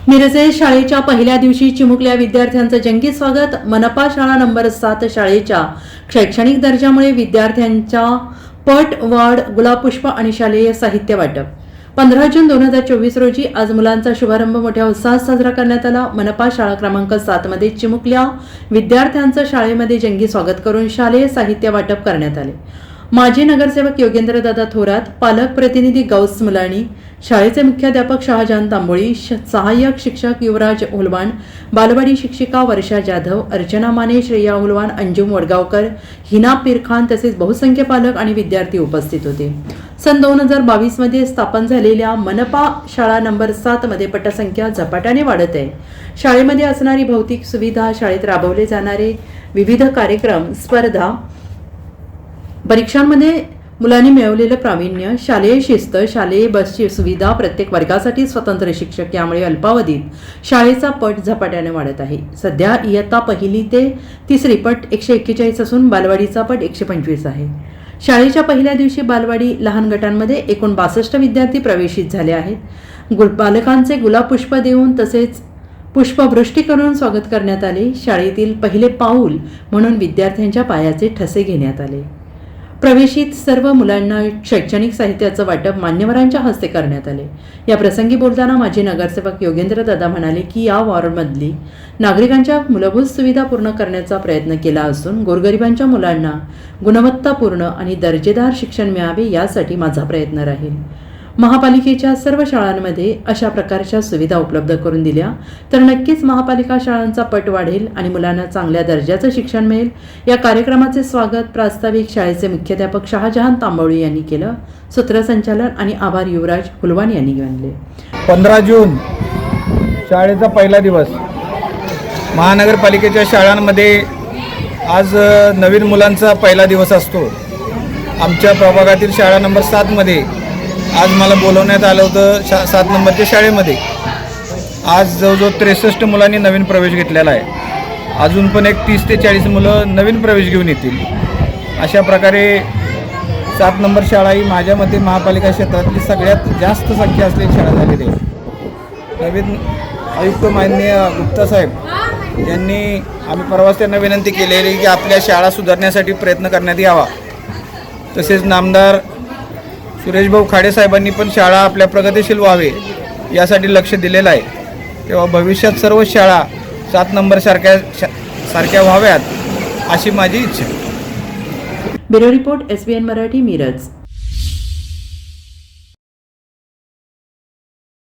मिरजे शाळेच्या पहिल्या दिवशी चिमुकल्या विद्यार्थ्यांचं जंगी स्वागत. मनपा शाळा नंबर 7 शाळेच्या शैक्षणिक दर्जामुळे विद्यार्थ्यांच्या पट वाढ, गुलाबपुष्प आणि शालेय साहित्य वाटप. 15 जून 2024 रोजी आज मुलांचा शुभारंभ मोठ्या उत्साहात साजरा करण्यात आला. मनपा शाळा क्रमांक 7 मध्ये चिमुकल्या विद्यार्थ्यांचं शाळेमध्ये जंगी स्वागत करून शालेय साहित्य वाटप करण्यात आले. माजी नगरसेवक योगेंद्रदादा थोरात, पालक प्रतिनिधी गौस मुलाणी, शाळेचे मुख्याध्यापक शहाजहान तांबोळी, सहाय्यक शिक्षक युवराज हुलवाण, बालवाडी शिक्षिका वर्षा जाधव, अर्चना माने, श्रेया हुलवाण, अंजुम वडगावकर, हिना पीरखान तसेच बहुसंख्य पालक आणि विद्यार्थी उपस्थित होते. सन 2022 मध्ये स्थापन झालेल्या मनपा शाळा नंबर 7 मध्ये पटसंख्या झपाट्याने वाढत आहे. शाळेमध्ये असणारी भौतिक सुविधा, शाळेत राबवले जाणारे विविध कार्यक्रम, स्पर्धा, परीक्षांमध्ये मुलांनी मिळवलेलं प्रावीण्य, शालेय शिस्त, शालेय बसची सुविधा, प्रत्येक वर्गासाठी स्वतंत्र शिक्षक यामुळे अल्पावधीत शाळेचा पट झपाट्याने वाढत आहे. सध्या इयत्ता 1ली ते 3री पट 141 असून बालवाडीचा पट 125 आहे. शाळेच्या पहिल्या दिवशी बालवाडी लहान गटांमध्ये एकूण 62 विद्यार्थी प्रवेशित झाले आहेत. बालकांचे गुलाबपुष्प देऊन तसेच पुष्पवृष्टी करून स्वागत करण्यात आले. शाळेतील पहिले पाऊल म्हणून विद्यार्थ्यांच्या पायाचे ठसे घेण्यात आले. प्रवेशित सर्व मुलांना शैक्षणिक साहित्याचं वाटप मान्यवरांच्या हस्ते करण्यात आले. या प्रसंगी बोलताना माजी नगरसेवक योगेंद्रदादा म्हणाले की या वॉर्डमधली नागरिकांच्या मूलभूत सुविधा पूर्ण करण्याचा प्रयत्न केला असून गोरगरिबांच्या मुलांना गुणवत्तापूर्ण आणि दर्जेदार शिक्षण मिळावे यासाठी माझा प्रयत्न राहील. महापालिकेच्या सर्व शाळांमध्ये अशा प्रकारच्या सुविधा उपलब्ध करून दिल्या तर नक्कीच महापालिका शाळांचा पट वाढेल आणि मुलांना चांगल्या दर्जाचं शिक्षण मिळेल. या कार्यक्रमाचे स्वागत प्रास्ताविक शाळेचे मुख्याध्यापक शहाजहान तांबोळी यांनी केलं. सूत्रसंचालन आणि आभार युवराज हुलवाण यांनी मानले. 15 जून शाळेचा पहिला दिवस. महानगरपालिकेच्या शाळांमध्ये आज नवीन मुलांचा पहिला दिवस असतो. आमच्या प्रभागातील शाळा नंबर 7 मध्ये आज मला बोलवण्यात आलं होतं 7 नंबरच्या शाळेमध्ये. आज जवळजवळ 63 मुलांनी नवीन प्रवेश घेतलेला आहे. अजून पण एक 30 ते 40 मुलं नवीन प्रवेश घेऊन येतील. अशा प्रकारे 7 नंबर शाळा ही माझ्या मते महापालिका क्षेत्रातली सगळ्यात जास्त संख्या असलेली शाळा झालेली आहे. नवीन आयुक्त माननीय गुप्ता साहेब यांनी आम्ही परवाच त्यांना विनंती केलेली की आपल्या शाळा सुधारण्यासाठी प्रयत्न करण्यात यावा. तसेच नामदार सुरेशभाऊ खाडे साहेबांनी पण शाळा आपल्या प्रगतिशील व्हावे यासाठी लक्ष दिलेलं आहे. तेव्हा भविष्यात सर्व शाळा 7 नंबर सारख्या व्हाव्यात अशी माझी इच्छा. Bureau report SBN Marathi, Miraj.